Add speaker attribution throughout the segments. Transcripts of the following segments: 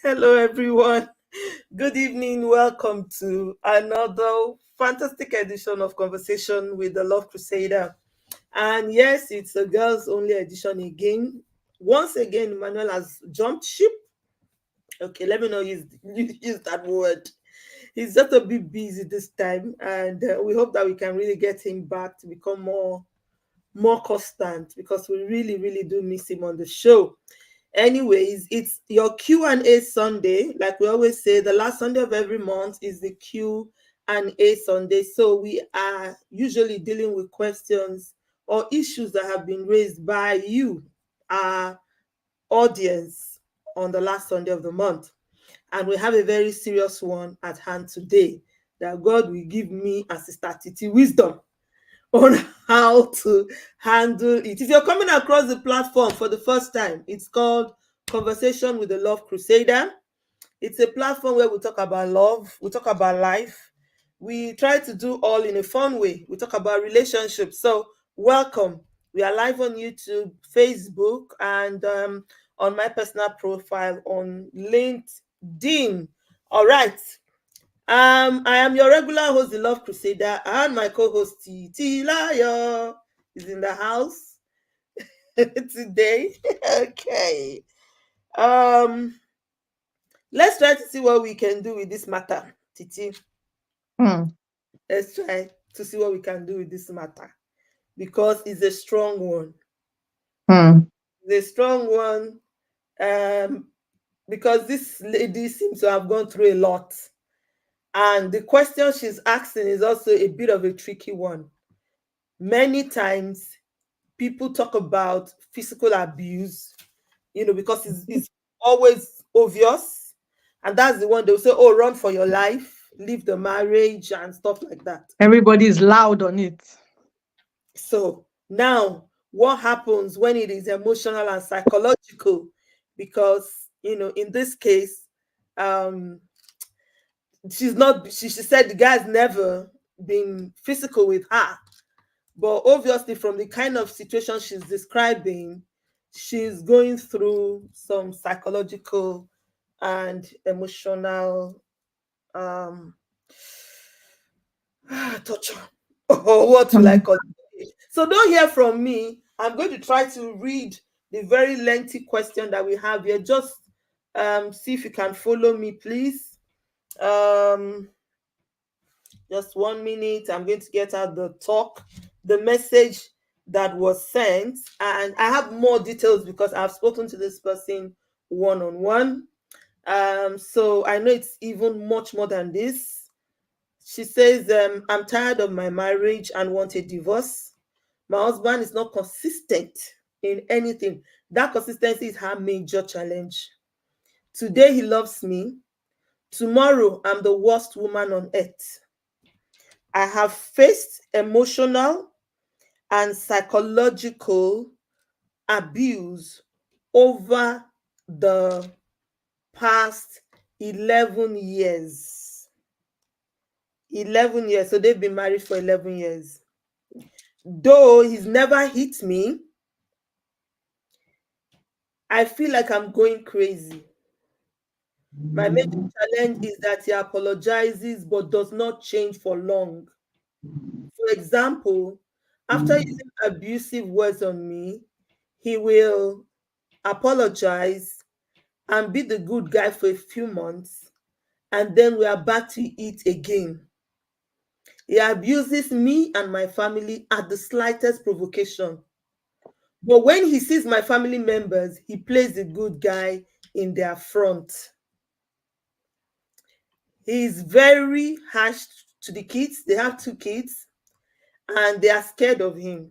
Speaker 1: Hello, everyone. Good evening. Welcome to another fantastic edition of Conversation with the Love Crusader. And yes, it's a girls only edition again. Once again, Emmanuel has jumped ship. Okay, let me not use that word. He's just a bit busy this time, and we hope that we can really get him back to become more constant because we really do miss him on the show. Anyways, it's your Q&A Sunday. Like we always say, the last Sunday of every month is the Q&A Sunday. So we are usually dealing with questions or issues that have been raised by you, our audience, on the last Sunday of the month. And we have a very serious one at hand today that God will give me and Sister Titi wisdom on how to handle it. If you're coming across the platform for the first time, it's called Conversation with the Love Crusader. It's a platform where we talk about love, we talk about life. We try to do all in a fun way. We talk about relationships. So, welcome. We are live on YouTube, Facebook, and on my personal profile on LinkedIn. All right. I am your regular host, the Love Crusader, and my co-host T Layo is in the house today. Okay. Um, let's try to see what we can do with this matter, Titi.
Speaker 2: Hmm.
Speaker 1: Let's try to see what we can do with this matter because it's a strong one.
Speaker 2: Hmm.
Speaker 1: It's a strong one. Um, because this lady seems to have gone through a lot, and the question she's asking is also a bit of a tricky one. Many times people talk about physical abuse, because it's always obvious. And that's the one they'll say, oh, run for your life, leave the marriage, and stuff like that.
Speaker 2: Everybody is loud on it.
Speaker 1: So now, what happens when it is emotional and psychological? Because, in this case, um, she said the guy's never been physical with her. But obviously, from the kind of situation she's describing, she's going through some psychological and emotional um torture. Or what will I
Speaker 2: Hmm.
Speaker 1: call it? So don't hear from me. I'm going to try to read the very lengthy question that we have here. Just see if you can follow me, please. Um Just 1 minute. I'm going to get out the message that was sent, and I have more details because I've spoken to this person one on one. So I know it's even much more than this. She says, I'm tired of my marriage and want a divorce. My husband is not consistent in anything. That consistency is her major challenge. Today he loves me. Tomorrow I'm the worst woman on earth. I have faced emotional and psychological abuse over the past 11 years. 11 years. So they've been married for 11 years. Though he's never hit me, I feel like I'm going crazy. My major challenge is that he apologizes but does not change for long. For example, after using abusive words on me, he will apologize and be the good guy for a few months, and then we are back to it again. He abuses me and my family at the slightest provocation. But when he sees my family members, he plays the good guy in their front. He is very harsh to the kids. They have two kids and they are scared of him.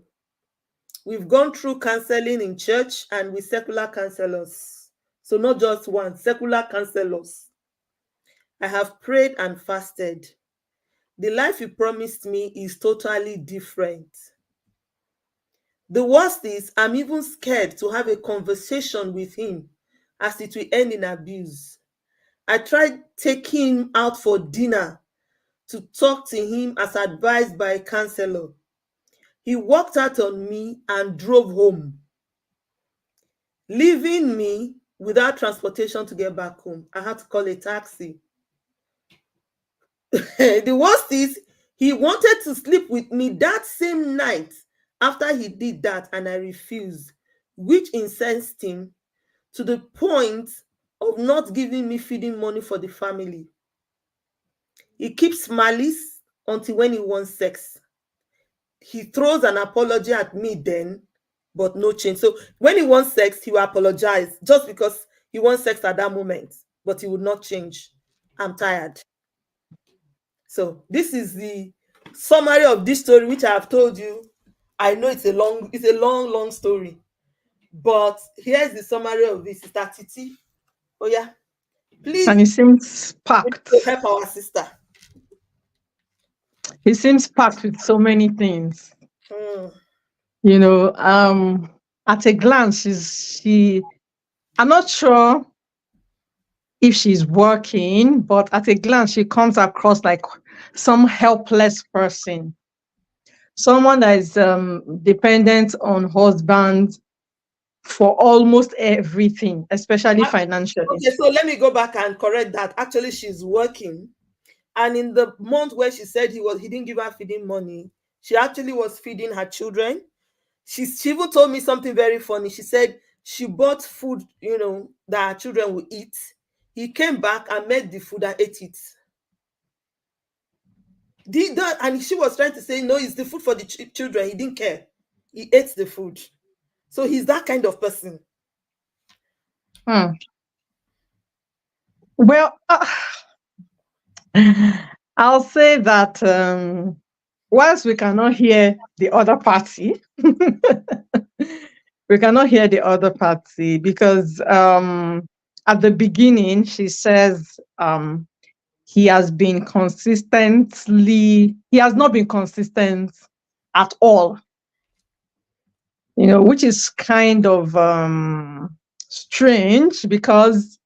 Speaker 1: We've gone through counseling in church and with secular counselors. So, not just one, secular counselors. I have prayed and fasted. The life he promised me is totally different. The worst is, I'm even scared to have a conversation with him as it will end in abuse. I tried taking him out for dinner to talk to him as advised by a counselor. He walked out on me and drove home, leaving me without transportation to get back home. I had to call a taxi. The worst is he wanted to sleep with me that same night after he did that, and I refused, which incensed him to the point of not giving me feeding money for the family. He keeps malice until when he wants sex. He throws an apology at me then, but no change. So when he wants sex, he will apologize just because he wants sex at that moment, but he would not change. I'm tired. So this is the summary of this story, which I have told you. I know it's a long story, but here's the summary of this. Sister Titi, oh yeah, please,
Speaker 2: And he seems
Speaker 1: we need
Speaker 2: packed.
Speaker 1: to help our sister.
Speaker 2: He seems packed with so many things.
Speaker 1: Hmm.
Speaker 2: You know, at a glance, I'm not sure if she's working, but at a glance, she comes across like some helpless person, someone that is dependent on husband for almost everything, especially financially.
Speaker 1: Okay, so let me go back and correct that. Actually, she's working, and in the month where she said he didn't give her feeding money, she actually was feeding her children. She even told me something very funny. She said she bought food, that her children would eat. He came back and made the food and ate it. Did that, and she was trying to say, no, it's the food for the children. He didn't care. He ate the food. So he's that kind of person.
Speaker 2: Well, I'll say that whilst we cannot hear the other party, we cannot hear the other party because at the beginning she says he has not been consistent at all, which is kind of strange because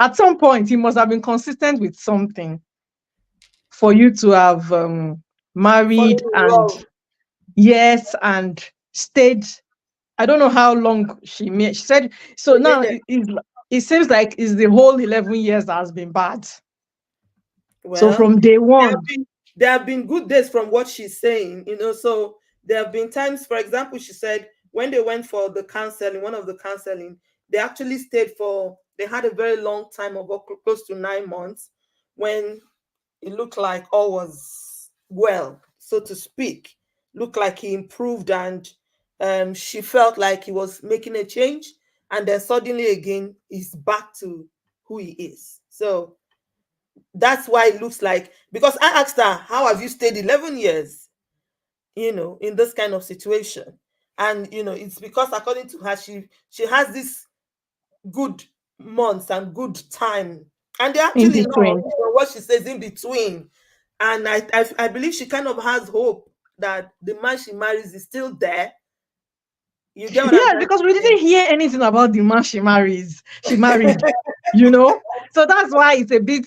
Speaker 2: at some point he must have been consistent with something for you to have married and and stayed. I don't know how long she said. So now it seems like it's the whole 11 years that has been bad.
Speaker 1: Well,
Speaker 2: so from day one,
Speaker 1: there have been good days from what she's saying, so there have been times, for example, she said when they went for the counseling, one of the counseling, they actually they had a very long time of close to 9 months when it looked like all was well, so to speak. Looked like he improved, and she felt like he was making a change, and then suddenly again he's back to who he is. So that's why it looks like, because I asked her, how have you stayed 11 years, in this kind of situation? And, it's because according to her, she has this good months and good time. And they
Speaker 2: in
Speaker 1: actually know
Speaker 2: between.
Speaker 1: what she says in between. And I believe she kind of has hope that the man she marries is still there. You get what I'm
Speaker 2: Yeah,
Speaker 1: trying
Speaker 2: because
Speaker 1: to
Speaker 2: we
Speaker 1: say?
Speaker 2: didn't hear anything about the man she married. So that's why it's a bit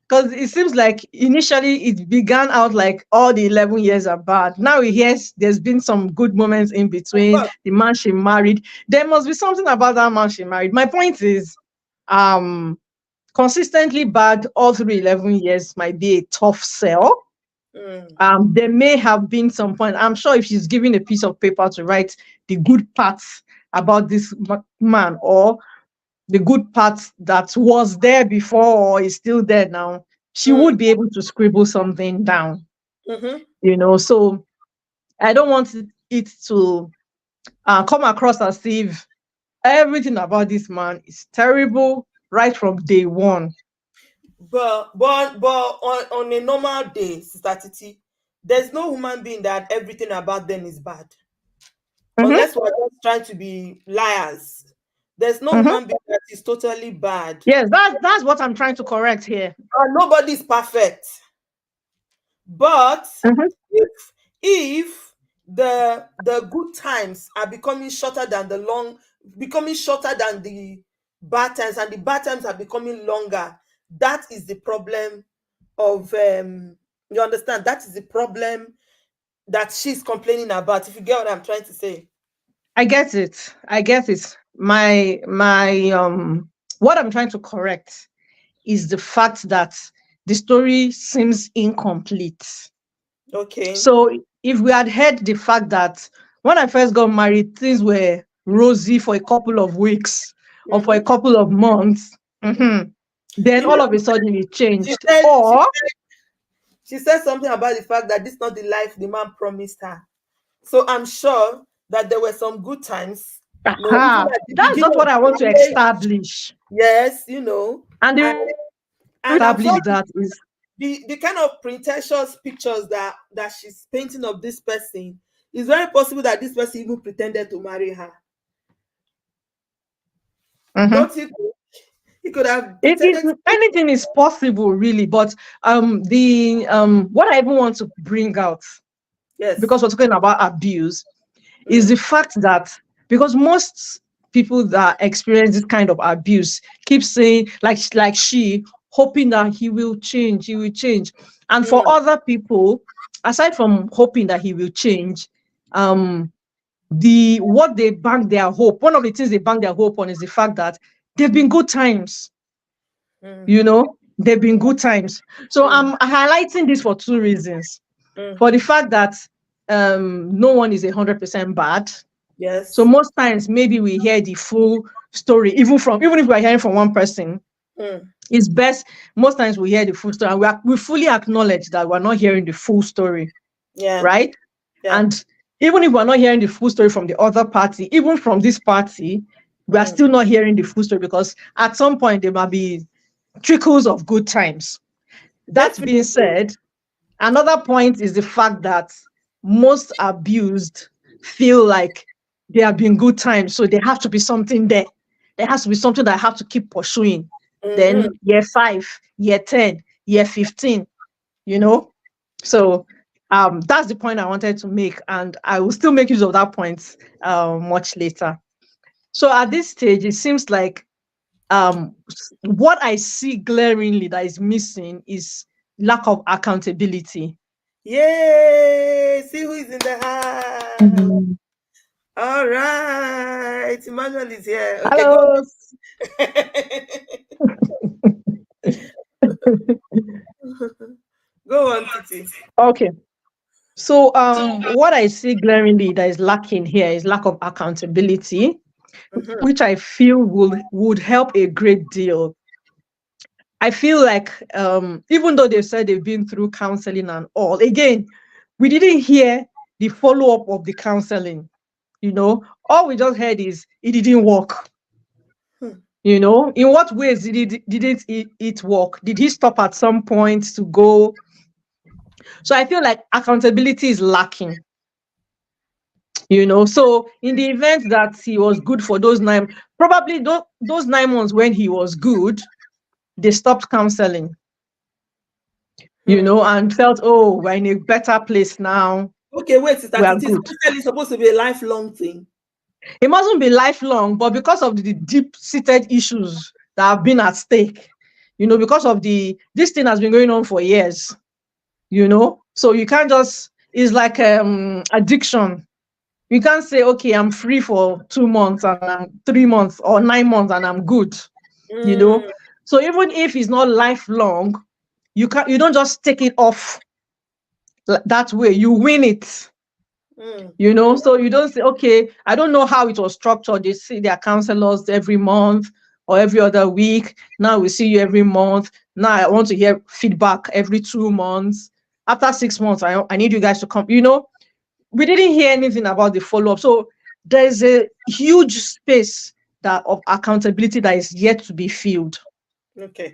Speaker 2: because it seems like initially it began out like all the 11 years are bad. Now we hear there's been some good moments in between.
Speaker 1: But
Speaker 2: The man she married, there must be something about that man she married. My point is, consistently bad all through 11 years might be a tough sell. There may have been some point. I'm sure if she's given a piece of paper to write the good parts about this man, or the good parts that was there before or is still there now, she would be able to scribble something down. So I don't want it to come across as if everything about this man is terrible right from day one.
Speaker 1: But on a normal day, Sister Titi, there's no human being that everything about them is bad. Unless we're just trying to be liars. There's no human being that is totally bad.
Speaker 2: Yes, that's what I'm trying to correct here.
Speaker 1: Nobody's perfect. But if the good times are becoming shorter than the bad times, and the bad times are becoming longer, that is the problem of you understand, that is the problem that she's complaining about, if you get what I'm trying to say.
Speaker 2: I get it. what I'm trying to correct is the fact that the story seems incomplete.
Speaker 1: Okay.
Speaker 2: So if we had heard the fact that when I first got married, things were rosy for a couple of weeks or for a couple of months, then
Speaker 1: You
Speaker 2: all
Speaker 1: know,
Speaker 2: of a sudden it
Speaker 1: she
Speaker 2: changed.
Speaker 1: said, she,
Speaker 2: Or
Speaker 1: she said something about the fact that this is not the life the man promised her. So I'm sure that there were some good times, even at the
Speaker 2: that's
Speaker 1: beginning
Speaker 2: not
Speaker 1: of
Speaker 2: what I want to
Speaker 1: the marriage.
Speaker 2: establish.
Speaker 1: Yes,
Speaker 2: And
Speaker 1: and
Speaker 2: the
Speaker 1: I'm
Speaker 2: establish
Speaker 1: sorry,
Speaker 2: that is
Speaker 1: the kind of pretentious pictures that she's painting of this person, it's very possible that this person even pretended to marry her.
Speaker 2: mhm.
Speaker 1: Don't you think? He could have
Speaker 2: It is,
Speaker 1: pretended to.
Speaker 2: anything is possible, really. But the what I even want to bring out,
Speaker 1: Yes.
Speaker 2: because we're talking about abuse, is
Speaker 1: Mm,
Speaker 2: the fact that because most people that experience this kind of abuse keep saying, like she, hoping that he will change. And for
Speaker 1: mm,
Speaker 2: other people, aside from hoping that he will change, um the what they bank their hope, one of the things they bank their hope on is the fact that there've been good times.
Speaker 1: mm,
Speaker 2: There've been good times. So
Speaker 1: mm,
Speaker 2: I'm highlighting this for two reasons. For
Speaker 1: mm.
Speaker 2: the fact that no one is 100% bad. So
Speaker 1: Yes.
Speaker 2: most times maybe we hear the full story, even if we're hearing from one person,
Speaker 1: Mm,
Speaker 2: it's best most times we hear the full story and we fully acknowledge that we're not hearing the full story,
Speaker 1: yeah.
Speaker 2: right?
Speaker 1: Yeah.
Speaker 2: And even if we're not hearing the full story from the other party, even from this party, we are
Speaker 1: Mm,
Speaker 2: still not hearing the full story because at some point there might be trickles of good times. That being
Speaker 1: definitely.
Speaker 2: said, another point is the fact that most abused feel like there have been good times, so there have to be something there. There has to be something that I have to keep pursuing.
Speaker 1: Hmm.
Speaker 2: Then year 5, year 10, year 15, you know? So that's the point I wanted to make, and I will still make use of that point much later. So at this stage, it seems like what I see glaringly that is missing is lack of accountability.
Speaker 1: Yay! See who is in the house.
Speaker 2: Mhm.
Speaker 1: All right. Emmanuel is here. Okay, go
Speaker 2: Hello.
Speaker 1: go on, Titi.
Speaker 2: Okay. So what I see glaringly that is lacking here is lack of accountability,
Speaker 1: Mhm.
Speaker 2: which I feel would help a great deal. I feel like even though they've said they've been through counseling and all, again, we didn't hear the follow-up of the counseling. All we just heard is it didn't work.
Speaker 1: Hmm.
Speaker 2: In what ways didn't it work? Did he stop at some point to go? So I feel like accountability is lacking. So in the event that he was good for those probably those 9 months when he was good, they stopped counseling,
Speaker 1: Hmm.
Speaker 2: and felt, oh, we're in a better place now.
Speaker 1: Okay, wait, Sister
Speaker 2: We are
Speaker 1: Titi. Is
Speaker 2: good.
Speaker 1: counseling supposed to be a lifelong thing?
Speaker 2: It mustn't be lifelong, but because of the deep-seated issues that have been at stake, because of this thing has been going on for years, so you can't just, it's like addiction. You can't say, okay, I'm free for 2 months and I'm 3 months or 9 months and I'm good, you know.
Speaker 1: Mm,
Speaker 2: So even if it's not lifelong, you don't just take it off that way. You win it,
Speaker 1: mm,
Speaker 2: So you don't say, okay, I don't know how it was structured. They see their counselors every month or every other week. Now we see you every month. Now I want to hear feedback every 2 months. After 6 months, I need you guys to come. We didn't hear anything about the follow-up. So there's a huge space of accountability that is yet to be filled,
Speaker 1: okay.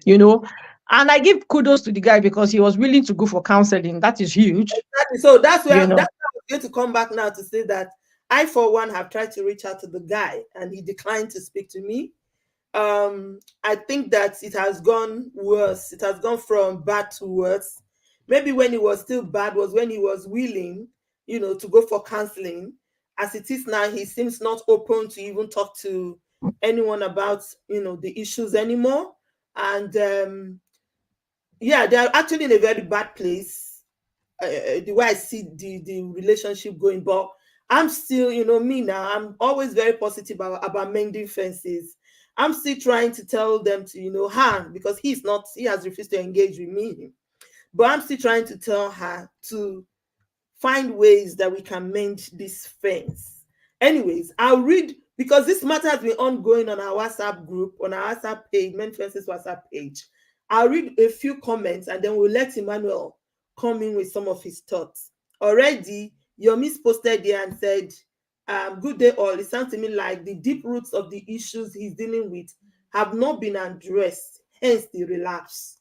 Speaker 2: And I give kudos to the guy because he was willing to go for counseling. That is huge,
Speaker 1: Exactly. So that's
Speaker 2: you
Speaker 1: where
Speaker 2: know.
Speaker 1: I was going to come back now to say that I, for one, have tried to reach out to the guy and he declined to speak to me. I think that it has gone worse. It has gone from bad to worse. Maybe when it was still bad was when he was willing, to go for counseling. As it is now, he seems not open to even talk to anyone about, the issues anymore. And yeah, they are actually in a very bad place. The way I see the relationship going, but I'm still, me now, I'm always very positive about mending fences. I'm still trying to tell them to, her, because he has refused to engage with me. But I'm still trying to tell her to find ways that we can mend this fence. Anyways, I'll read, because this matter has been ongoing on our WhatsApp group, on our WhatsApp page, Mend Fences WhatsApp page. I'll read a few comments and then we'll let Emmanuel come in with some of his thoughts. Already, Yomis posted there and said, good day all. It sounds to me like the deep roots of the issues he's dealing with have not been addressed, hence the relapse.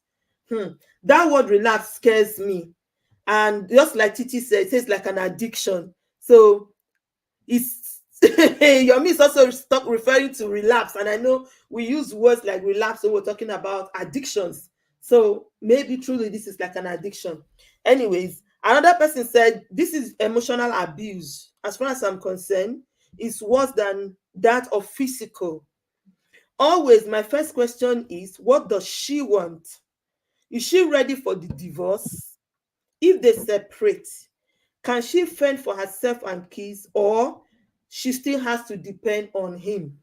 Speaker 1: That word relapse scares me. And just like Titi said, it says like an addiction. So it's Yomi is also stuck referring to relapse. And I know we use words like relapse when we're talking about addictions. So maybe truly this is like an addiction. Anyways, another person said this is emotional abuse. As far as I'm concerned, it's worse than that of physical. Always, my first question is, what does she want? Is she ready for the divorce? If they separate, can she fend for herself and kids, or she still has to depend on him?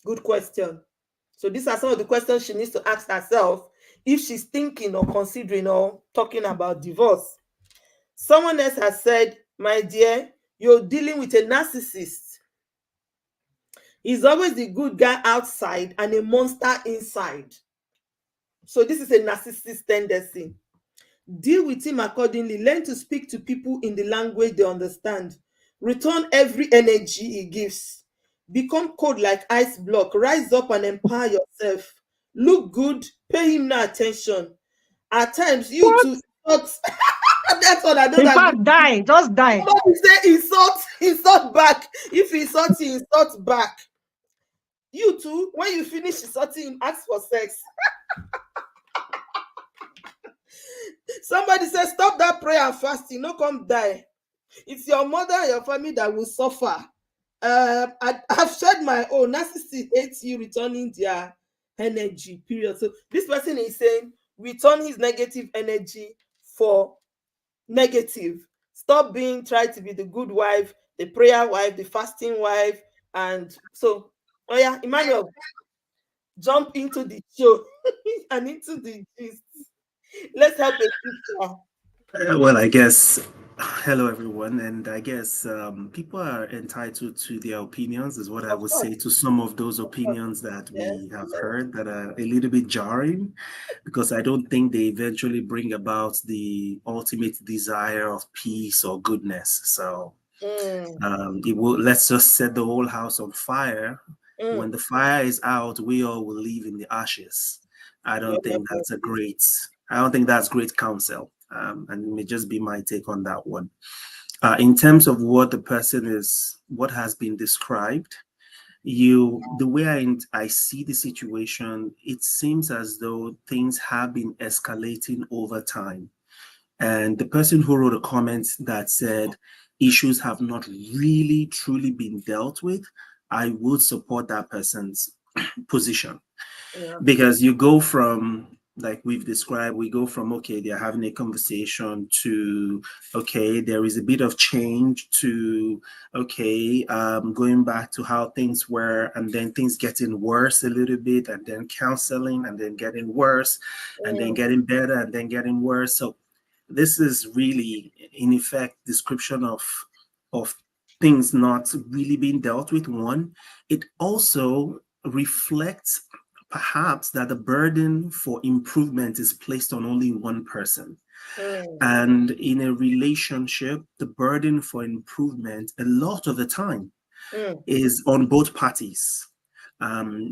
Speaker 1: Good question. So these are some of the questions she needs to ask herself if she's thinking or considering or talking about divorce. Someone else has said, my dear, you're dealing with a narcissist. He's always the good guy outside and a monster inside. So this is a narcissist tendency. Deal with him accordingly. Learn to speak to people in the language they understand. Return every energy he gives. Become cold like ice block. Rise up and empower yourself. Look good. Pay him no attention. At times, you
Speaker 2: What?
Speaker 1: too insult. That's what I don't
Speaker 2: In
Speaker 1: agree.
Speaker 2: fact, die. Just die.
Speaker 1: Somebody say insult back. If he insults you, insult back. You too, when you finish insulting him, ask for sex. Somebody says, stop that prayer and fasting. No, come die. It's your mother and your family that will suffer. I've shared my own. Narcissist hates you returning their energy, period. So this person is saying, return his negative energy for negative. Stop try to be the good wife, the prayer wife, the fasting wife. And so, oh yeah, Emmanuel, jump into the show and into the gist. Let's help a sister.
Speaker 3: Well, I guess, hello everyone, and I guess people are entitled to their opinions, is what I
Speaker 1: Of
Speaker 3: would
Speaker 1: course,
Speaker 3: say to some of those
Speaker 1: of course.
Speaker 3: opinions that
Speaker 1: Yes,
Speaker 3: we have
Speaker 1: yes.
Speaker 3: heard that are a little bit jarring, because I don't think they eventually bring about the ultimate desire of peace or goodness. So it will, let's just set the whole house on fire. When
Speaker 1: Mm.
Speaker 3: the fire is out, we all will live in the ashes. I
Speaker 1: You're
Speaker 3: don't
Speaker 1: not
Speaker 3: think
Speaker 1: wrong.
Speaker 3: that's a great. I don't think that's great counsel. And it may just be my take on that one. In terms of what the person is, what has been described, the way I see the situation, it seems as though things have been escalating over time. And the person who wrote a comment that said issues have not really truly been dealt with, I would support that person's position,
Speaker 1: Yeah.
Speaker 3: because you go from, like we've described, we go from, okay, they're having a conversation, to, okay, there is a bit of change, to, okay, going back to how things were, and then things getting worse a little bit, and then counseling, and then getting worse, and then
Speaker 1: Mm.
Speaker 3: getting better, and then getting worse. So this is really, in effect, description of things not really being dealt with. One, it also reflects perhaps that the burden for improvement is placed on only one person.
Speaker 1: Mm.
Speaker 3: And in a relationship, the burden for improvement, a lot of the time,
Speaker 1: Mm.
Speaker 3: is on both parties.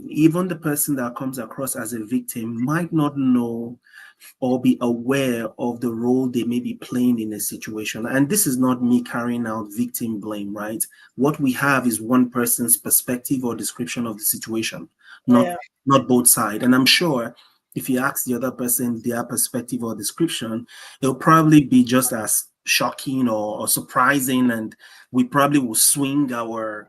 Speaker 3: Even the person that comes across as a victim might not know or be aware of the role they may be playing in a situation. And this is not me carrying out victim blame, right? What we have is one person's perspective or description of the situation, not
Speaker 1: Yeah.
Speaker 3: not both sides. And I'm sure if you ask the other person their perspective or description, it'll probably be just as shocking or surprising, and we probably will swing our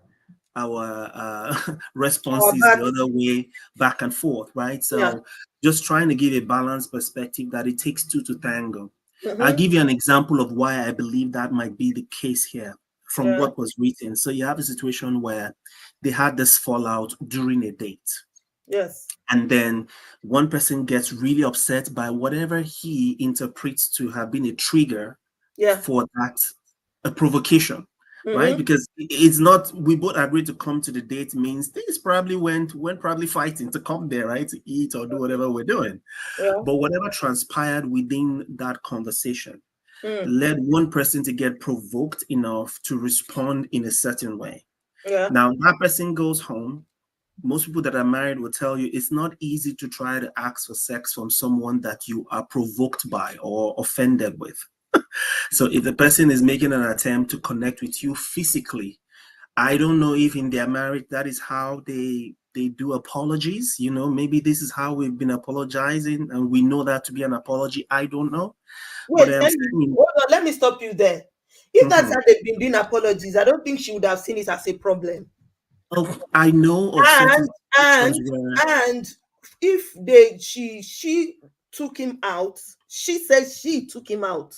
Speaker 1: Our
Speaker 3: responses the
Speaker 1: back.
Speaker 3: other way, back and forth, right?
Speaker 1: Yeah.
Speaker 3: So just trying to give a balanced perspective that it takes two to tango. I'll
Speaker 1: Mm-hmm.
Speaker 3: give you an example of why I believe that might be the case here. from what was written. So you have a situation where they had this fallout during a date.
Speaker 1: Yes.
Speaker 3: And then one person gets really upset by whatever he interprets to have been a trigger for that, a provocation, right? Because it's not, we both agreed to come to the date means things probably went probably fighting to come there, right? To eat or do whatever we're doing. But whatever transpired within that conversation led one person to get provoked enough to respond in a certain way. Now that person goes home. Most people that are married will tell you it's not easy to try to ask for sex from someone that you are provoked by or offended with. So if the person is making an attempt to connect with you physically, I don't know if in their marriage that is how they do apologies. You know, maybe this is how we've been apologizing and we know that to be an apology. I don't know.
Speaker 1: Wait, let me stop you there. If that's how they've been doing apologies, I don't think she would have seen it as a problem.
Speaker 3: Oh, I know of
Speaker 1: and if she took him out, she said she took him out.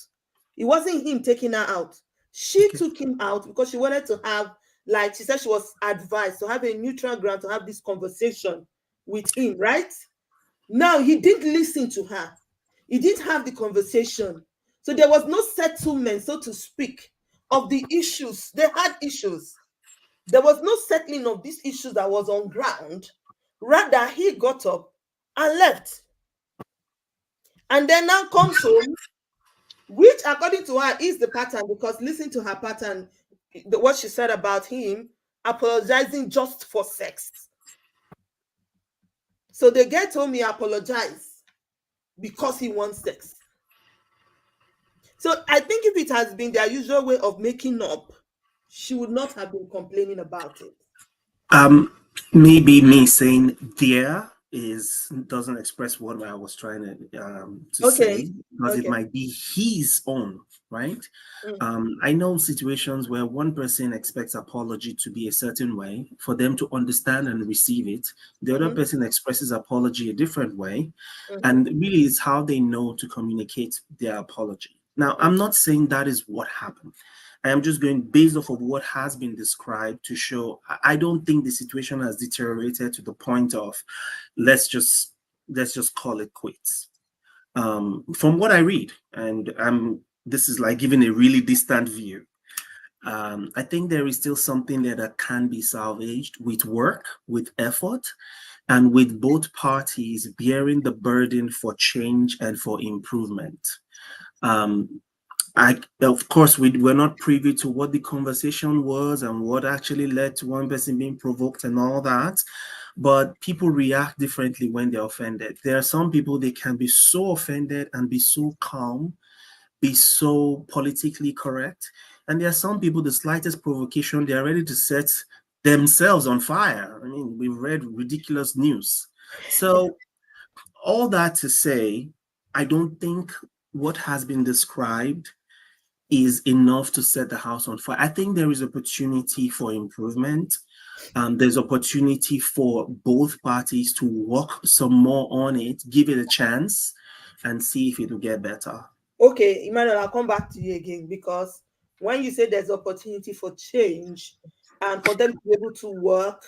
Speaker 1: It wasn't him taking her out. She took him out because she wanted to have, like she said, she was advised to have a neutral ground to have this conversation with him, right? Now he didn't listen to her. He didn't have the conversation. So there was no settlement, so to speak, of the issues. They had issues. There was no settling of these issues that was on ground. Rather, he got up and left. And then now comes home, which according to her is the pattern, because listen to her pattern, what she said about him, apologizing just for sex. So they get home, he apologized because he wants sex. So I think if it has been their usual way of making up, she would not have been complaining about it.
Speaker 3: Maybe me saying there doesn't express what I was trying to say, because it might be his own, right? I know situations where one person expects apology to be a certain way for them to understand and receive it. The other person expresses apology a different way, and really it's how they know to communicate their apology. Now, I'm not saying that is what happened. I am just going based off of what has been described to show I don't think the situation has deteriorated to the point of let's just call it quits. From what I read, and this is like giving a really distant view. I think there is still something there that can be salvaged with work, with effort, and with both parties bearing the burden for change and for improvement. Of course, we're not privy to what the conversation was and what actually led to one person being provoked and all that. But people react differently when they're offended. There are some people, they can be so offended and be so calm, be so politically correct. And there are some people, the slightest provocation, they're ready to set themselves on fire. I mean, we've read ridiculous news. So all that to say, I don't think what has been described is enough to set the house on fire. I think there is opportunity for improvement. There's opportunity for both parties to work some more on it, give it a chance, and see if it will get better.
Speaker 1: Okay, Emmanuel, I'll come back to you again, because when you say there's opportunity for change and for them to be able to work,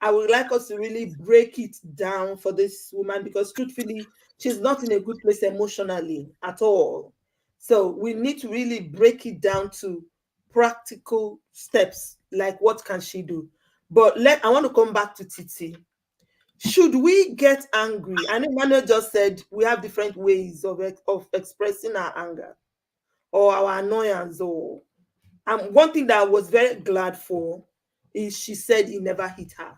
Speaker 1: I would like us to really break it down for this woman, because truthfully, she's not in a good place emotionally at all. So we need to really break it down to practical steps, like what can she do? But I want to come back to Titi. Should we get angry? I know Manuel just said we have different ways of expressing our anger or our annoyance. One thing that I was very glad for is she said he never hit her.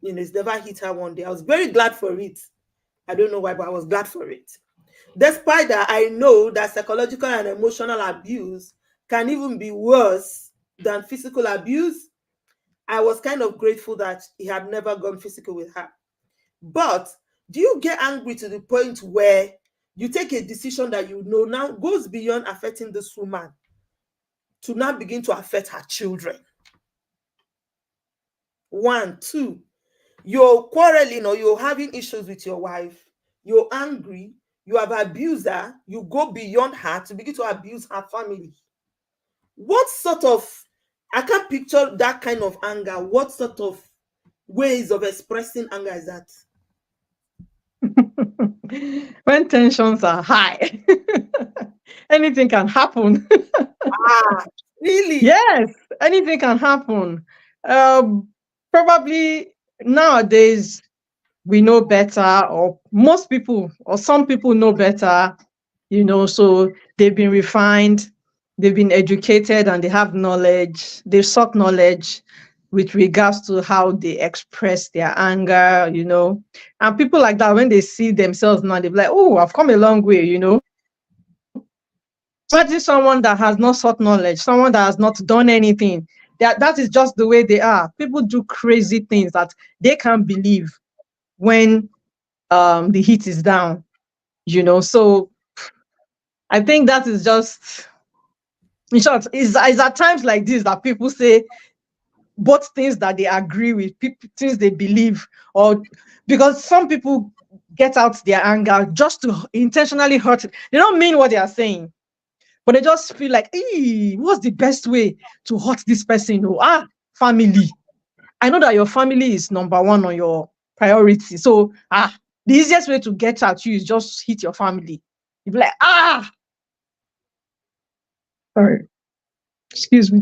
Speaker 1: You know, it's never hit her one day. I was very glad for it. I don't know why, but I was glad for it. Despite that, I know that psychological and emotional abuse can even be worse than physical abuse. I was kind of grateful that he had never gone physical with her. But do you get angry to the point where you take a decision that you know now goes beyond affecting this woman to now begin to affect her children? 1, 2, you're quarreling or you're having issues with your wife, you're angry, you have abused her, you go beyond her to begin to abuse her family. what sort of, I can't picture that kind of anger. What sort of ways of expressing anger is that?
Speaker 2: When tensions are high, anything can happen.
Speaker 1: Ah, really?
Speaker 2: Yes, anything can happen. Um, Probably nowadays we know better, or most people, or some people know better, so they've been refined, they've been educated, and they have knowledge. They've sought knowledge with regards to how they express their anger. And people like that, when they see themselves now, they're like, oh, I've come a long way. Imagine someone that has not sought knowledge, someone that has not done anything. That is just the way they are. People do crazy things that they can't believe when the heat is down. So I think that is just, in short, is at times like this that people say both things that they agree with, things they believe, or because some people get out their anger just to intentionally hurt. They don't mean what they are saying, but they just feel like, hey, what's the best way to hurt this person? Oh, family. I know that your family is number one on your priority. So, the easiest way to get at you is just hit your family. You'll be like, sorry, excuse me.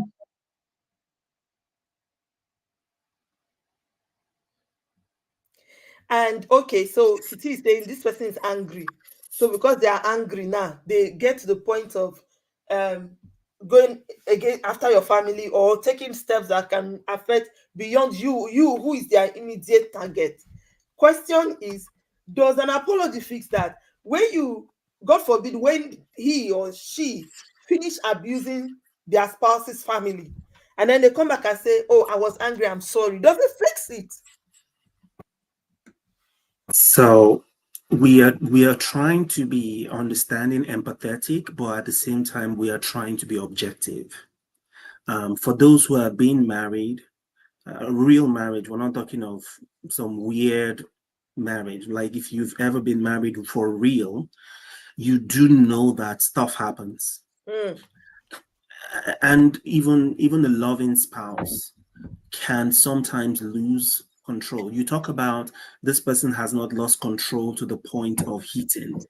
Speaker 1: And okay, so Titi is saying this person is angry. So because they are angry now, they get to the point of um going again after your family or taking steps that can affect beyond you who is their immediate target. Question is, does an apology fix that? When you, God forbid, when he or she finish abusing their spouse's family and then they come back and say, oh, I was angry, I'm sorry, does it fix it?
Speaker 3: So we are trying to be understanding, empathetic, but at the same time we are trying to be objective. For those who are being married, real marriage, we're not talking of some weird marriage. Like if you've ever been married for real, you do know that stuff happens. And even the loving spouse can sometimes lose control. You talk about this person has not lost control to the point of hitting,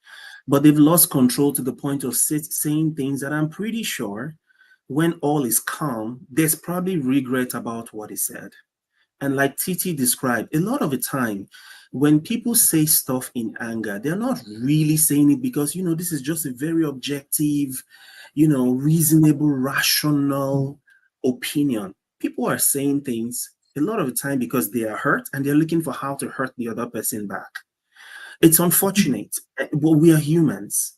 Speaker 3: but they've lost control to the point of saying things that I'm pretty sure when all is calm, there's probably regret about what he said. And like Titi described, a lot of the time when people say stuff in anger, they're not really saying it because, this is just a very objective, reasonable, rational opinion. People are saying things a lot of the time because they are hurt and they're looking for how to hurt the other person back. It's unfortunate, but we are humans.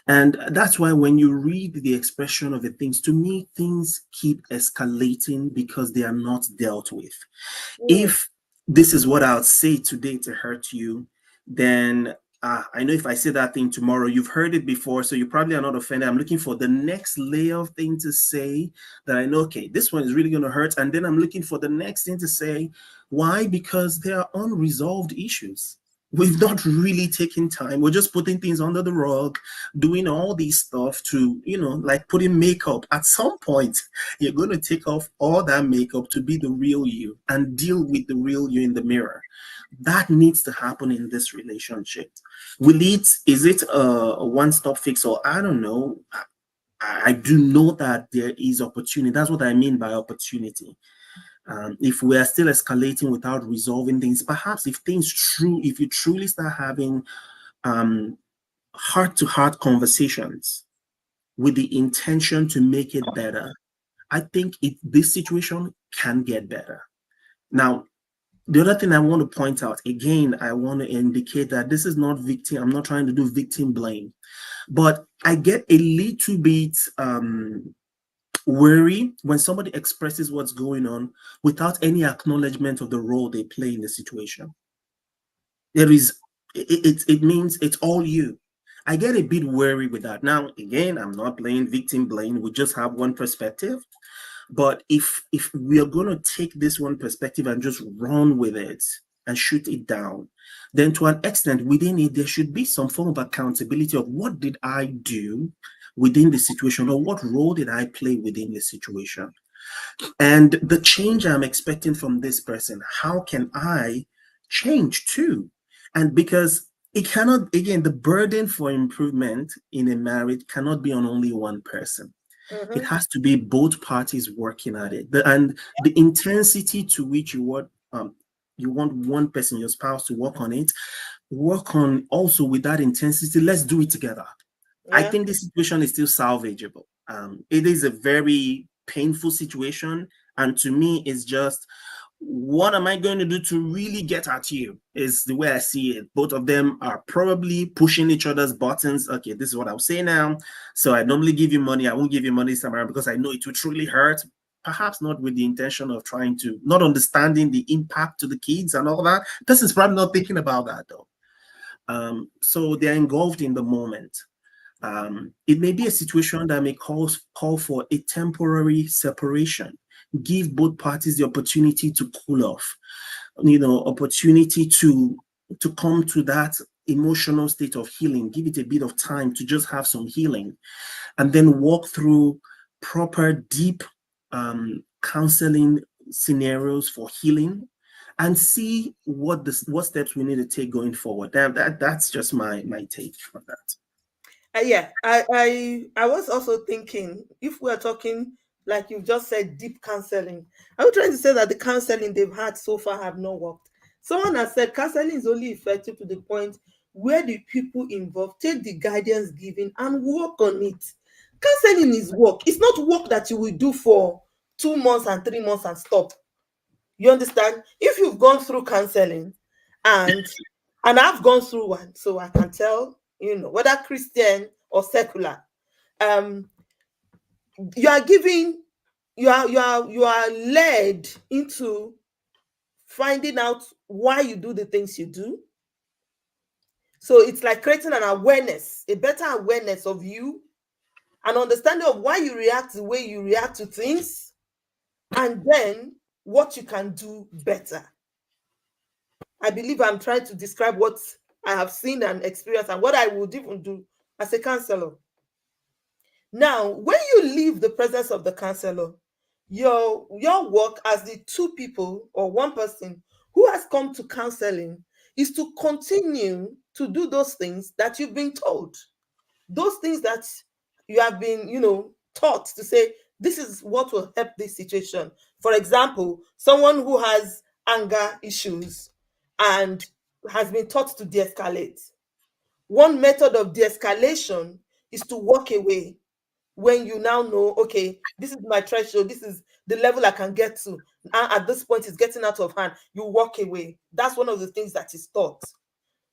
Speaker 3: And that's why when you read the expression of the things, to me, things keep escalating because they are not dealt with. If this is what I'll say today to hurt you, then I know if I say that thing tomorrow, you've heard it before, so you probably are not offended. I'm looking for the next layer of thing to say that I know, okay, this one is really going to hurt. And then I'm looking for the next thing to say. Why? Because there are unresolved issues. We've not really taken time. We're just putting things under the rug, doing all these stuff to, like putting makeup. At some point, you're going to take off all that makeup to be the real you and deal with the real you in the mirror. That needs to happen in this relationship. Is it a one-stop fix, or I don't know. I do know that there is opportunity. That's what I mean by opportunity. If we are still escalating without resolving things, perhaps if you truly start having heart-to-heart conversations with the intention to make it better, I think this situation can get better. Now, the other thing I want to point out, again, I want to indicate that this is not victim. I'm not trying to do victim blame, but I get a little bit worry when somebody expresses what's going on without any acknowledgement of the role they play in the situation. It means it's all you. I get a bit worried with that. Now, again, I'm not playing victim blame. We just have one perspective. But if we are going to take this one perspective and just run with it and shoot it down, then to an extent within it, there should be some form of accountability of what did I do within the situation, or what role did I play within the situation? And the change I'm expecting from this person, how can I change too? And because it cannot, again, the burden for improvement in a marriage cannot be on only one person. It has to be both parties working at it. And the intensity to which you want one person, your spouse, to work on it, work on also with that intensity. Let's do it together.
Speaker 1: Yeah.
Speaker 3: I think this situation is still salvageable. It is a very painful situation, and to me, it's just, what am I going to do to really get at you? Is the way I see it. Both of them are probably pushing each other's buttons. Okay, this is what I'll say now. So I normally give you money. I won't give you money this time around because I know it will truly hurt. Perhaps not with the intention of trying to, not understanding the impact to the kids and all that. This is probably not thinking about that though. So they're engulfed in the moment. It may be a situation that may call for a temporary separation. Give both parties the opportunity to cool off, opportunity to come to that emotional state of healing. Give it a bit of time to just have some healing, and then walk through proper, deep counseling scenarios for healing, and see what steps we need to take going forward. That's just my take on that.
Speaker 1: Yeah, I was also thinking, if we're talking, like you just said, deep counseling, I was trying to say that the counseling they've had so far have not worked. Someone has said counseling is only effective to the point where the people involved take the guidance given and work on it. Counseling is work. It's not work that you will do for 2 months and 3 months and stop. You understand? If you've gone through counseling, and I've gone through one, so I can tell, whether Christian or secular, you are led into finding out why you do the things you do. So it's like creating an awareness, a better awareness of you, an understanding of why you react the way you react to things, and then what you can do better. I believe I'm trying to describe what I have seen and experienced and what I would even do as a counselor. Now, when you leave the presence of the counselor, your work as the two people or one person who has come to counseling is to continue to do those things that you've been told, those things that you have been, taught to say, this is what will help this situation. For example, someone who has anger issues and has been taught to de-escalate. One method of de-escalation is to walk away when you now know, okay, this is my threshold, this is the level I can get to. And at this point, it's getting out of hand. You walk away. That's one of the things that is taught.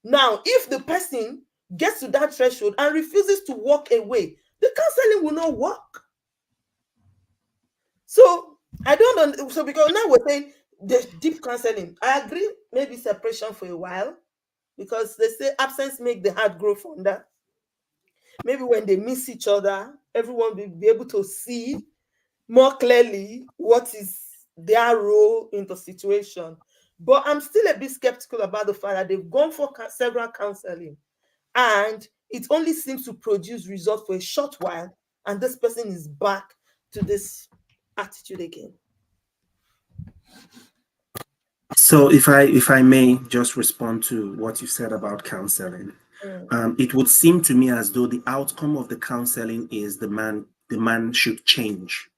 Speaker 1: Now, if the person gets to that threshold and refuses to walk away, the counseling will not work. So because now we're saying the deep counseling. I agree, maybe separation for a while, because they say absence makes the heart grow fonder. Maybe when they miss each other, everyone will be able to see more clearly what is their role in the situation. But I'm still a bit skeptical about the fact that they've gone for several counseling and it only seems to produce results for a short while, and this person is back to this attitude again.
Speaker 3: So if I may just respond to what you said about counseling, it would seem to me as though the outcome of the counseling is the man should change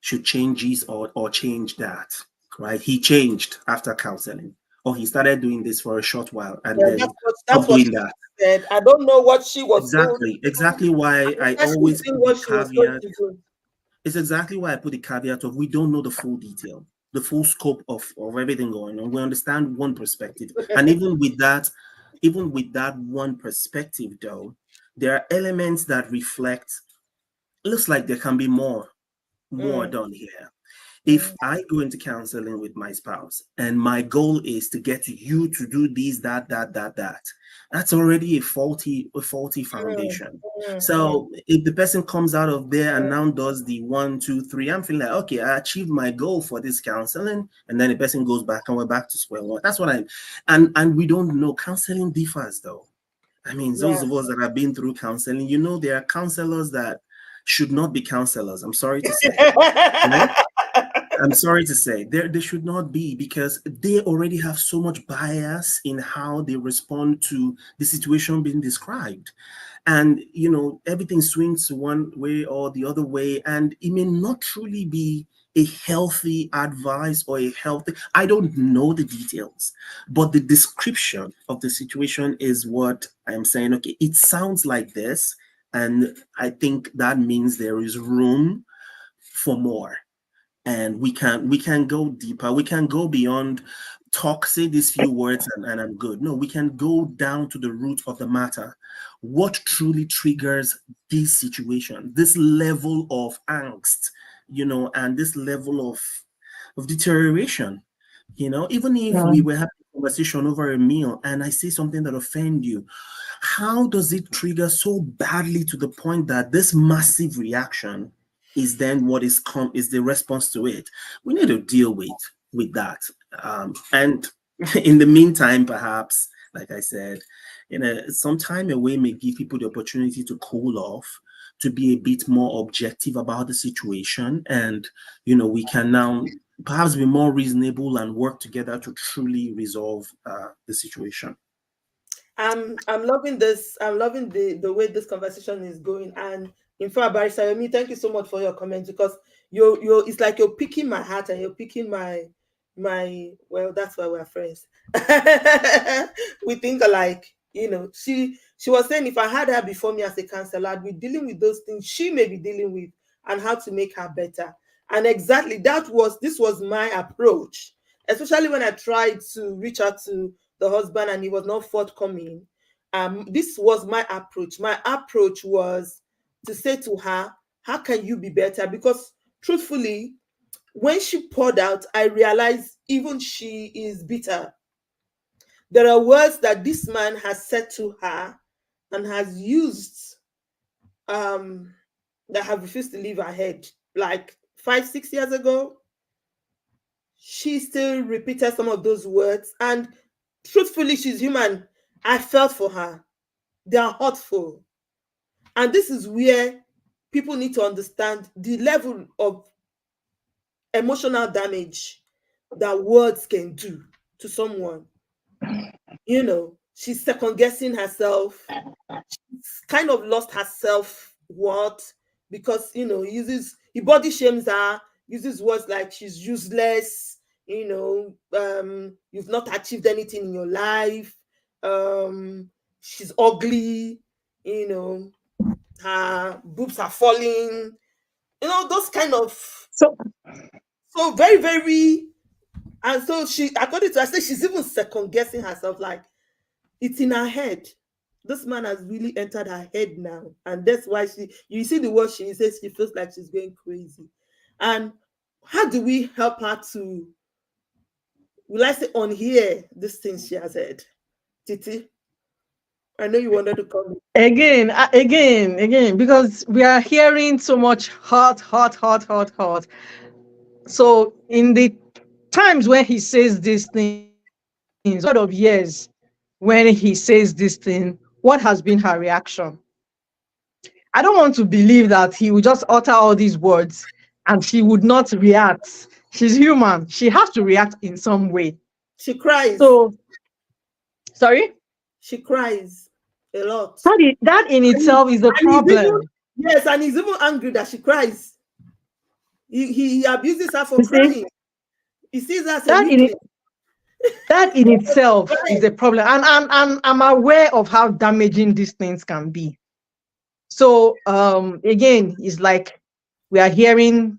Speaker 3: his or change that, right? He changed after counseling, or he started doing this for a short while and then
Speaker 1: that's what doing that. Said. I don't know what she was
Speaker 3: exactly why I always put the caveat. It's exactly why I put the caveat of we don't know the full detail, the full scope of everything going on. We understand one perspective, and even with that one perspective, though, there are elements that reflect. Looks like there can be more done here. If I go into counseling with my spouse and my goal is to get you to do this, that, that's already a faulty foundation. So if the person comes out of there and now does the 1, 2, 3, I'm feeling like, okay, I achieved my goal for this counseling, and then the person goes back and we're back to square one. That's what and we don't know. Counseling differs though. I mean, those of us that have been through counseling, you know, there are counselors that should not be counselors. I'm sorry to say. You know? I'm sorry to say they should not be, because they already have so much bias in how they respond to the situation being described. And, you know, everything swings one way or the other way, and it may not truly be a healthy advice or a healthy, I don't know the details, but the description of the situation is what I'm saying. Okay, it sounds like this, and I think that means there is room for more, and we can go deeper, we can go beyond talk, say these few words and I'm good. No, we can go down to the root of the matter. What truly triggers this situation, this level of angst, you know, and this level of deterioration? You know, even if
Speaker 2: Yeah.
Speaker 3: we were having a conversation over a meal and I say something that offend you, how does it trigger so badly to the point that this massive reaction is then what is the response to it? We need to deal with that. And in the meantime, perhaps, like I said, some time away may give people the opportunity to cool off, to be a bit more objective about the situation, and we can now perhaps be more reasonable and work together to truly resolve the situation.
Speaker 1: I'm loving this. I'm loving the way this conversation is going. And in fact, Barrister Yomi, thank you so much for your comments, because you're it's like you're picking my heart and you're picking my well, that's why we're friends. We think alike. She was saying if I had her before me as a counselor, I'd be dealing with those things she may be dealing with and how to make her better. And exactly this was my approach, especially when I tried to reach out to the husband and he was not forthcoming. This was my approach. My approach was to say to her, how can you be better? Because truthfully, when she poured out, I realized even she is bitter. There are words that this man has said to her and has used that have refused to leave her head. Like 5-6 years ago, she still repeated some of those words. And truthfully, she's human. I felt for her. They are hurtful. And this is where people need to understand the level of emotional damage that words can do to someone. She's second guessing herself. She's kind of lost her self-worth because, he body shames her, uses words like she's useless, you've not achieved anything in your life, she's ugly, her boobs are falling, those kind of,
Speaker 2: So
Speaker 1: very, very. And so she, according to her, say she's even second guessing herself, like it's in her head. This man has really entered her head now, and that's why you see the word she says, she feels like she's going crazy. And how do we help her to, will I say, unhear these things she has heard? Titi, I know you wanted to come.
Speaker 2: again, because we are hearing so much hot. So in the times when he says these things, what of years when he says this thing, what has been her reaction? I don't want to believe that he would just utter all these words and she would not react. She's human. She has to react in some way.
Speaker 1: She cries.
Speaker 2: So, sorry?
Speaker 1: She cries a lot.
Speaker 2: That in itself is a problem.
Speaker 1: Yes, and he's even angry that she cries. He abuses her for crying. He sees her as a weakling.
Speaker 2: That in itself is a problem. And I'm aware of how damaging these things can be. So again, it's like we are hearing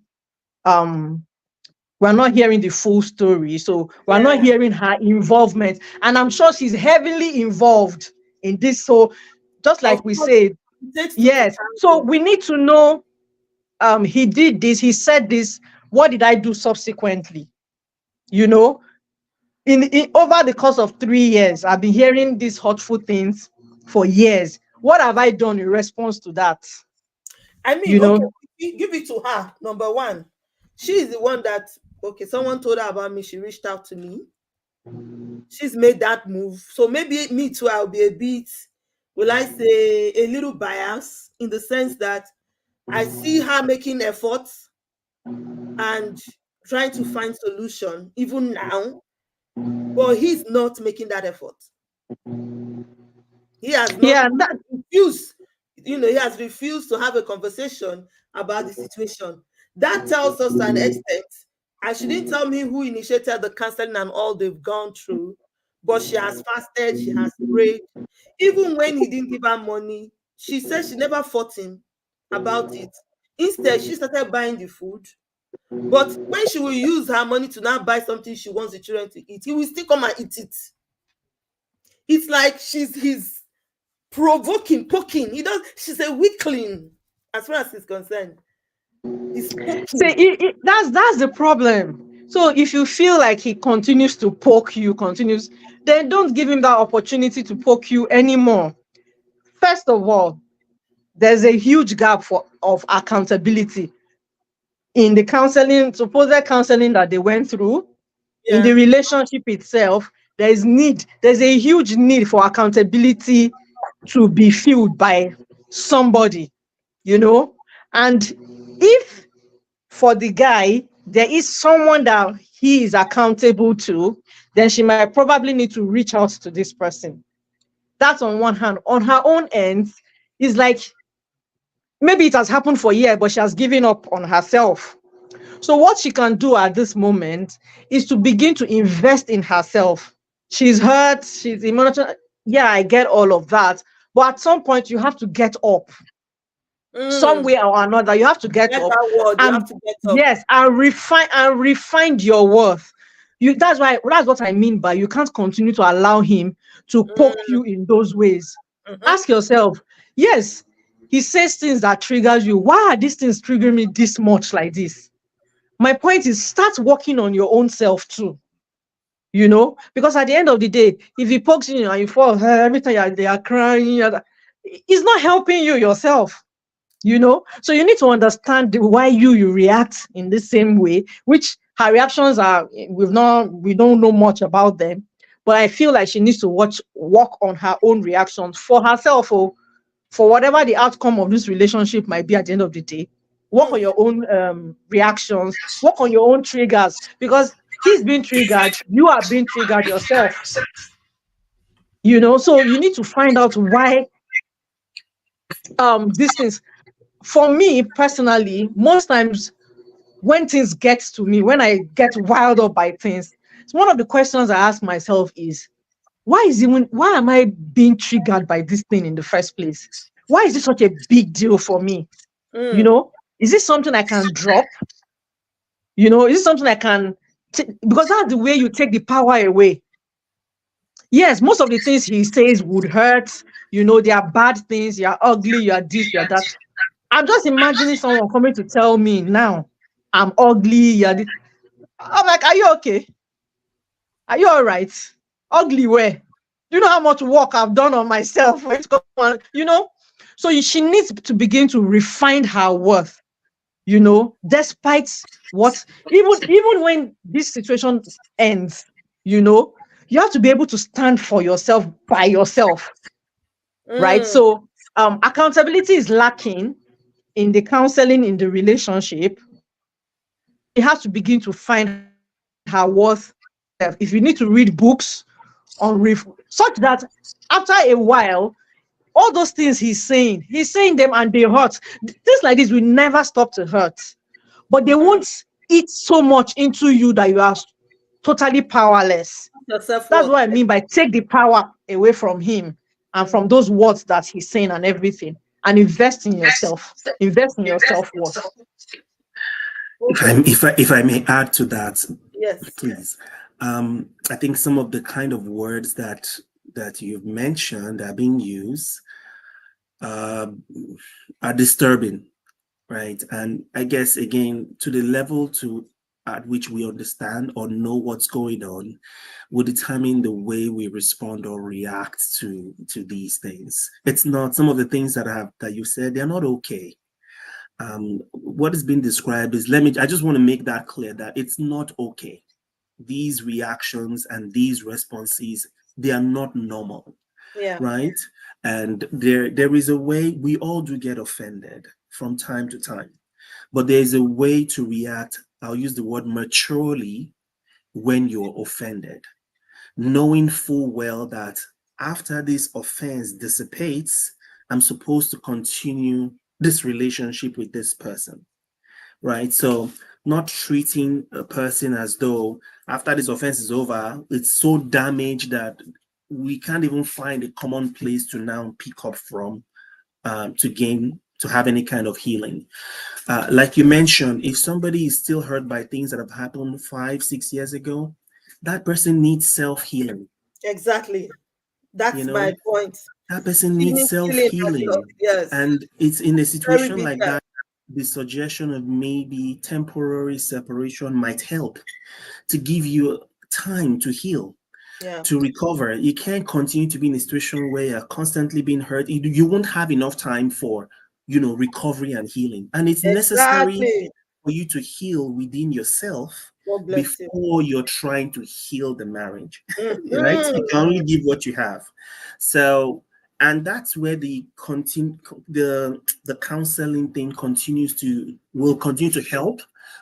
Speaker 2: we're not hearing the full story. So we're not hearing her involvement. And I'm sure she's heavily involved in this. So just like we said, yes. So we need to know he did this, he said this. What did I do subsequently? In over the course of 3 years, I've been hearing these hurtful things for years. What have I done in response to that?
Speaker 1: I mean, okay, give it to her. Number one, she is the one that, someone told her about me. She reached out to me. She's made that move. So maybe me too, I'll be a bit, will I say, a little biased, in the sense that I see her making efforts and trying to find solution even now, but he's not making that effort. He has not refused, he has refused to have a conversation about the situation. That tells us to an extent. And she didn't tell me who initiated the counseling and all they've gone through, but she has fasted, she has prayed. Even when he didn't give her money, she said she never fought him about it. Instead, she started buying the food. But when she will use her money to now buy something she wants the children to eat, he will still come and eat it. It's like he's provoking, poking. She's a weakling as far as he's concerned.
Speaker 2: See, that's the problem. So if you feel like he continues to poke you, then don't give him that opportunity to poke you anymore. First of all, there's a huge gap of accountability in the supposed counseling that they went through. Yeah. In the relationship itself, there's a huge need for accountability to be filled by somebody, and if for the guy there is someone that he is accountable to, then she might probably need to reach out to this person. That's on one hand. On her own end, it's like maybe it has happened for years, but she has given up on herself. So what she can do at this moment is to begin to invest in herself. She's hurt, she's emotional. Yeah, I get all of that. But at some point, you have to get up. Some way or another, you have to get up. Yes, and refine your worth. That's what I mean by you can't continue to allow him to poke you in those ways. Ask yourself, yes, he says things that triggers you. Why are these things triggering me this much like this? My point is, start working on your own self too. Because at the end of the day, if he pokes you and you fall every time they are crying, it's not helping you yourself. So you need to understand why you react in the same way, which her reactions are, we don't know much about them, but I feel like she needs to work on her own reactions for herself, or for whatever the outcome of this relationship might be at the end of the day. Work on your own reactions, work on your own triggers, because he's being triggered, you are being triggered yourself. So you need to find out why these things. For me personally, most times when things get to me, when I get wild up by things, it's one of the questions I ask myself is, why am I being triggered by this thing in the first place? Why is this such a big deal for me? Is this something I can drop? Is this something I can because that's the way you take the power away. Yes, most of the things he says would hurt. They are bad things. You are ugly. You are this. You are that. I'm just imagining someone coming to tell me now, I'm ugly. I'm like, are you okay? Are you all right? Ugly where? Do you know how much work I've done on myself? So she needs to begin to refine her worth, despite what, even when this situation ends, you have to be able to stand for yourself by yourself, right? So accountability is lacking in the counseling, in the relationship. You have to begin to find her worth. If you need to read books on such that after a while, all those things he's saying them and they hurt. Things like this will never stop to hurt, but they won't eat so much into you that you are totally powerless. That's what I mean by take the power away from him and from those words that he's saying and everything, and invest in yourself. Invest in your self-worth.
Speaker 3: If I may add to that,
Speaker 1: yes,
Speaker 3: please. I think some of the kind of words that you've mentioned are being used are disturbing, right? And I guess again, to the level at which we understand or know what's going on will determine the way we respond or react to these things. It's not some of the things that you said, they're not okay. What is being described is, I just want to make that clear that it's not okay. These reactions and these responses, they are not normal. right? And there is a way. We all do get offended from time to time, but there is a way to react. I'll use the word maturely when you're offended, knowing full well that after this offense dissipates, I'm supposed to continue this relationship with this person, right? So not treating a person as though after this offense is over, it's so damaged that we can't even find a common place to now pick up from, to have any kind of healing. Like you mentioned, if somebody is still hurt by things that have happened 5-6 years ago, that person needs self-healing.
Speaker 1: Exactly. That's my point.
Speaker 3: That person needs self-healing.
Speaker 1: Yes.
Speaker 3: And it's in a situation like that, the suggestion of maybe temporary separation might help to give you time to heal, to recover. You can't continue to be in a situation where you're constantly being hurt. You won't have enough time for, recovery and healing. And it's necessary for you to heal within yourself before you're trying to heal the marriage, right? You can only give what you have. So, and that's where the counseling thing will continue to help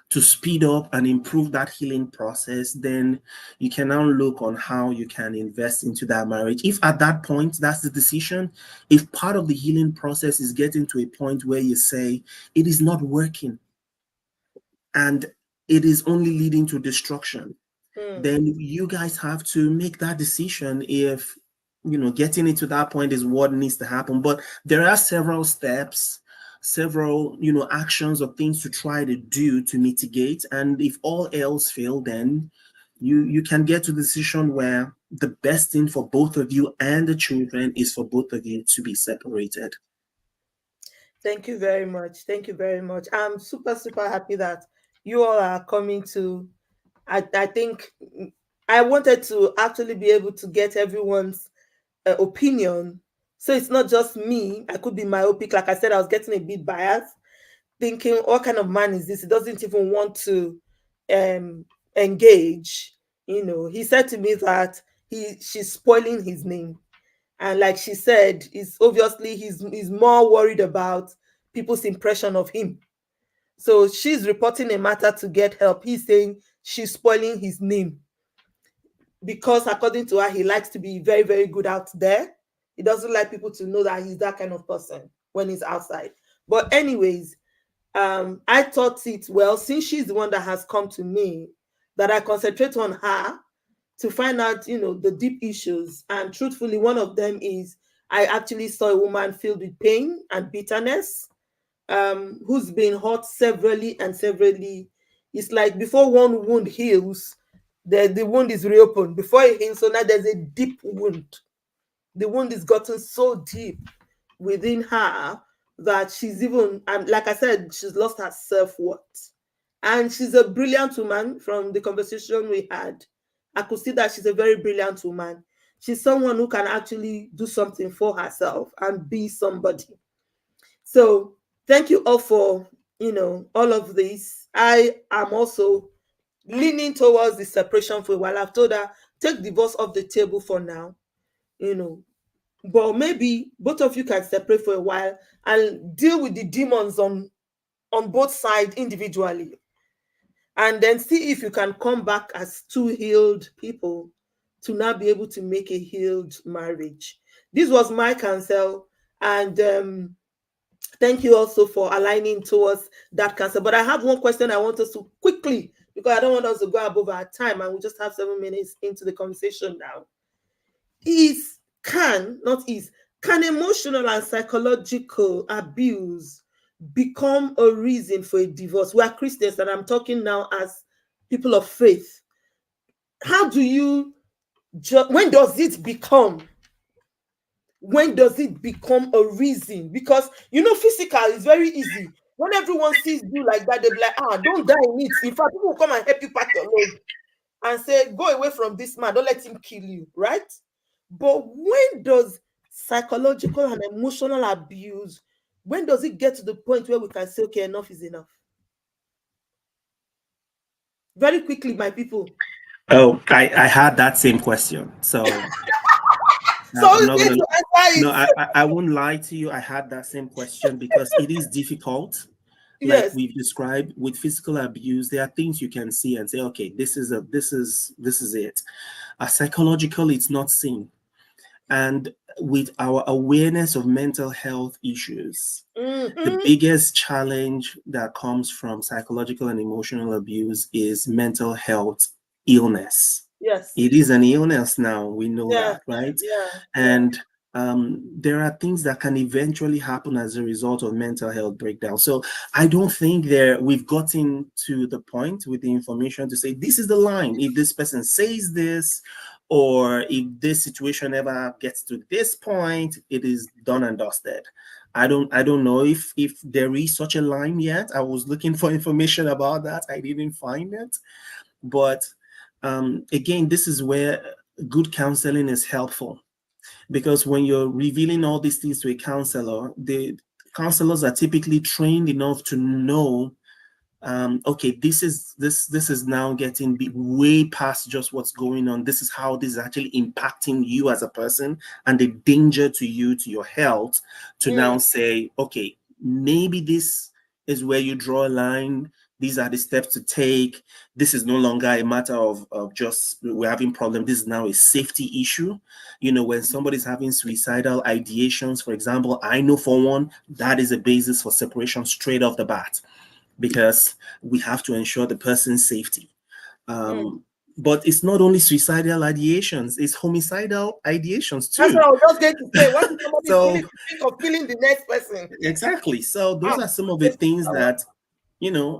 Speaker 3: to speed up and improve that healing process. Then you can now look on how you can invest into that marriage. If at that point, that's the decision, if part of the healing process is getting to a point where you say it is not working and it is only leading to destruction, then you guys have to make that decision if, getting it to that point is what needs to happen. But there are several steps, several, actions or things to try to do to mitigate. And if all else fail, then you can get to the decision where the best thing for both of you and the children is for both of you to be separated.
Speaker 1: Thank you very much. Thank you very much. I'm super, super happy that you all are coming to. I think I wanted to actually be able to get everyone's opinion. So it's not just me. I could be myopic. Like I said, I was getting a bit biased, thinking, what kind of man is this? He doesn't even want to engage. He said to me that she's spoiling his name. And like she said, it's obviously he's more worried about people's impression of him. So she's reporting a matter to get help. He's saying she's spoiling his name because according to her, he likes to be very, very good out there. He doesn't like people to know that he's that kind of person when he's outside. But anyways, I thought since she's the one that has come to me, that I concentrate on her to find out, the deep issues. And truthfully, one of them is I actually saw a woman filled with pain and bitterness, who's been hurt severally. It's like before one wound heals, the wound is reopened. Before it heals, so now there's a deep wound. The wound is gotten so deep within her that she's even, like I said, she's lost her self-worth. And she's a brilliant woman. From the conversation we had, I could see that she's a very brilliant woman. She's someone who can actually do something for herself and be somebody. So thank you all for, all of this. I am also leaning towards the separation for a while. I've told her, take divorce off the table for now, but maybe both of you can separate for a while and deal with the demons on both sides individually, and then see if you can come back as two healed people to now be able to make a healed marriage. This was my counsel, and thank you also for aligning towards that counsel. But I have one question I want us to quickly, because I don't want us to go above our time, and we just have 7 minutes into the conversation now. Can emotional and psychological abuse become a reason for a divorce? We are Christians, and I'm talking now as people of faith. How do you when does it become a reason? Because physical is very easy. When everyone sees you like that, they'll be like, don't die in it. In fact, people will come and help you pack your load and say, go away from this man, don't let him kill you, right? But when does psychological and emotional abuse, when does it get to the point where we can say, okay, enough is enough? Very quickly, my people.
Speaker 3: Oh, I had that same question. So
Speaker 1: So
Speaker 3: I'm
Speaker 1: you
Speaker 3: not
Speaker 1: need
Speaker 3: gonna.
Speaker 1: to answer
Speaker 3: No,
Speaker 1: it.
Speaker 3: I won't lie to you. I had that same question because it is difficult. Like
Speaker 1: Yes.
Speaker 3: we've described with physical abuse, there are things you can see and say, okay, this is it. Psychological, it's not seen. And with our awareness of mental health issues, the
Speaker 1: Mm-hmm.
Speaker 3: biggest challenge that comes from psychological and emotional abuse is mental health illness.
Speaker 1: Yes.
Speaker 3: It is an illness now, we know
Speaker 1: Yeah.
Speaker 3: that, right?
Speaker 1: Yeah.
Speaker 3: And there are things that can eventually happen as a result of mental health breakdown. So I don't think we've gotten to the point with the information to say this is the line. If this person says this, or if this situation ever gets to this point, it is done and dusted. I don't know if there is such a line yet. I was looking for information about that. I didn't find it. But again, this is where good counseling is helpful, because when you're revealing all these things to a counselor, the counselors are typically trained enough to know, okay, this is now getting way past just what's going on. This is how this is actually impacting you as a person and the danger to you, to your health, to now say, okay, maybe this is where you draw a line. These are the steps to take. This is no longer a matter of just we're having problem. This is now a safety issue. You know, when somebody's having suicidal ideations, for example, I know for one, that is a basis for separation straight off the bat, because we have to ensure the person's safety. But it's not only suicidal ideations, it's homicidal ideations
Speaker 1: That's
Speaker 3: too.
Speaker 1: what I was just going to say. What if somebody is
Speaker 3: So
Speaker 1: willing to think of killing the next person?
Speaker 3: exactly. So those
Speaker 1: Ah,
Speaker 3: are some of the things that,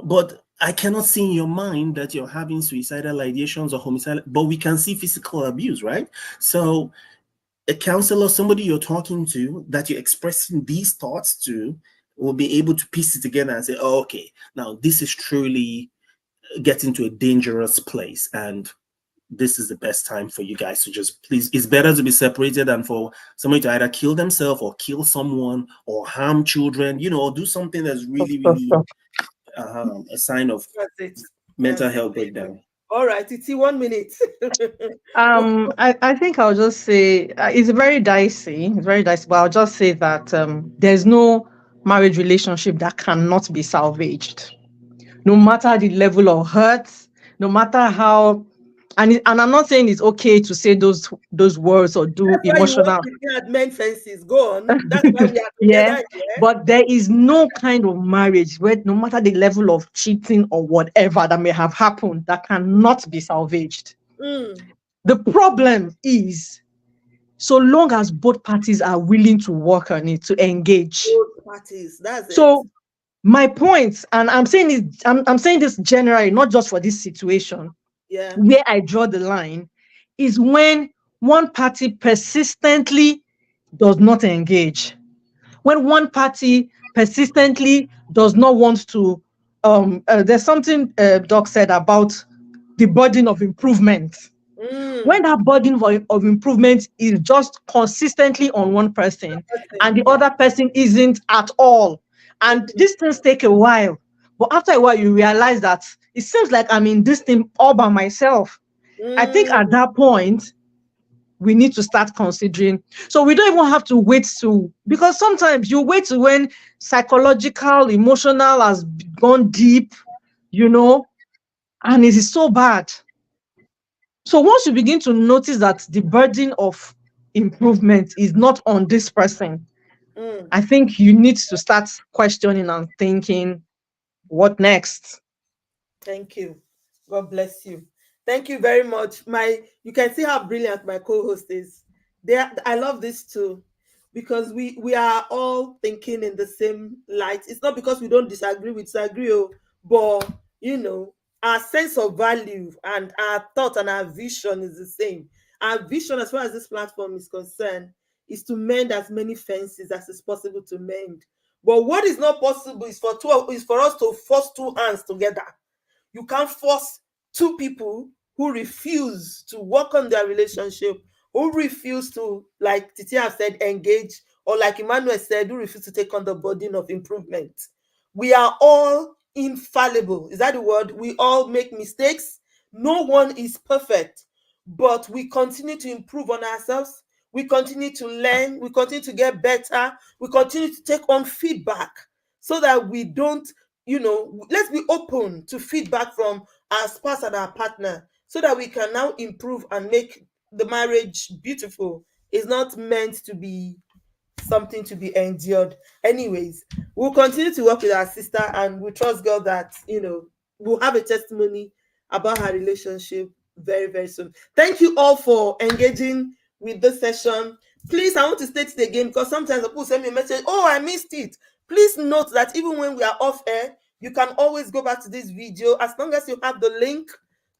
Speaker 3: but I cannot see in your mind that you're having suicidal ideations or homicidal, but we can see physical abuse, right? So a counselor, somebody you're talking to that you're expressing these thoughts to, will be able to piece it together and say, oh, okay, now this is truly getting to a dangerous place, and this is the best time for you guys to just please, it's better to be separated than for somebody to either kill themselves or kill someone or harm children, or do something that's really, really a sign of
Speaker 1: that's it.
Speaker 3: mental
Speaker 1: That's it.
Speaker 3: health breakdown.
Speaker 1: All right, it's 1 minute.
Speaker 2: I think I'll just say it's very dicey. It's very dicey, but I'll just say that there's no marriage relationship that cannot be salvaged, no matter the level of hurt, no matter how. And I'm not saying it's okay to say those words or do
Speaker 1: That's why you want
Speaker 2: emotional.
Speaker 1: to be at men fences. Go on. That's why we are
Speaker 2: Yeah,
Speaker 1: together here.
Speaker 2: but there is no kind of marriage where, no matter the level of cheating or whatever that may have happened, that cannot be salvaged. The problem is, so long as both parties are willing to work on it, to engage.
Speaker 1: Both parties. That's
Speaker 2: So
Speaker 1: it.
Speaker 2: my point, and I'm saying this generally, not just for this situation.
Speaker 1: Yeah.
Speaker 2: Where I draw the line is when one party persistently does not engage. When one party persistently does not want to, there's something Doc said about the burden of improvement. When that burden of improvement is just consistently on one person and the other person isn't at all, and these things take a while, but after a while you realize that it seems like I'm in this thing all by myself. I think at that point we need to start considering. So we don't even have to wait because sometimes you wait to when psychological, emotional has gone deep, and it is so bad. So once you begin to notice that the burden of improvement is not on this person, I think you need to start questioning and thinking, what next?
Speaker 1: Thank you. God bless you. Thank you very much. You can see how brilliant my co-host is. I love this too, because we are all thinking in the same light. It's not because we don't disagree, we disagree, but our sense of value and our thought and our vision is the same. Our vision, as far as this platform is concerned, is to mend as many fences as is possible to mend. But what is not possible is for us to force two hands together. You can't force two people who refuse to work on their relationship, who refuse to, like Titi have said, engage, or like Emmanuel said, who refuse to take on the burden of improvement. We are all infallible. Is that the word? We all make mistakes. No one is perfect, but we continue to improve on ourselves. we continue to learn, we continue to get better, we continue to take on feedback so that we don't, let's be open to feedback from our spouse and our partner so that we can now improve and make the marriage beautiful. It's not meant to be something to be endured. Anyways, we'll continue to work with our sister and we trust God that, we'll have a testimony about her relationship very, very soon. Thank you all for engaging with this session. Please, I want to state it again because sometimes people send me a message, oh, I missed it. Please note that even when we are off air, you can always go back to this video. As long as you have the link,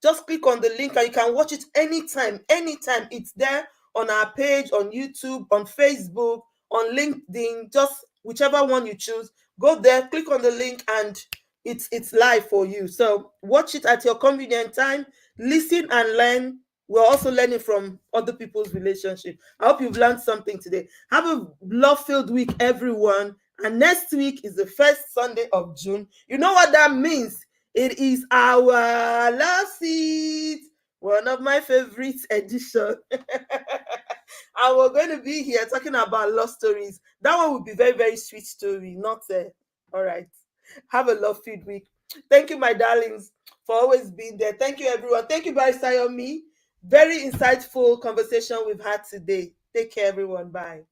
Speaker 1: just click on the link and you can watch it anytime. It's there on our page, on YouTube, on Facebook, on LinkedIn, just whichever one you choose. Go there, click on the link, and it's live for you. So watch it at your convenient time, listen and learn. We're also learning from other people's relationship. I hope you've learned something today. Have a love-filled week, everyone. And next week is the first Sunday of June. You know what that means? It is our love seat, one of my favorite editions. And we're going to be here talking about love stories. That one will be very, very sweet story, not all right. Have a love-filled week. Thank you, my darlings, for always being there. Thank you, everyone. Thank you, Barrister Yomi. Very insightful conversation we've had today. Take care, everyone. Bye.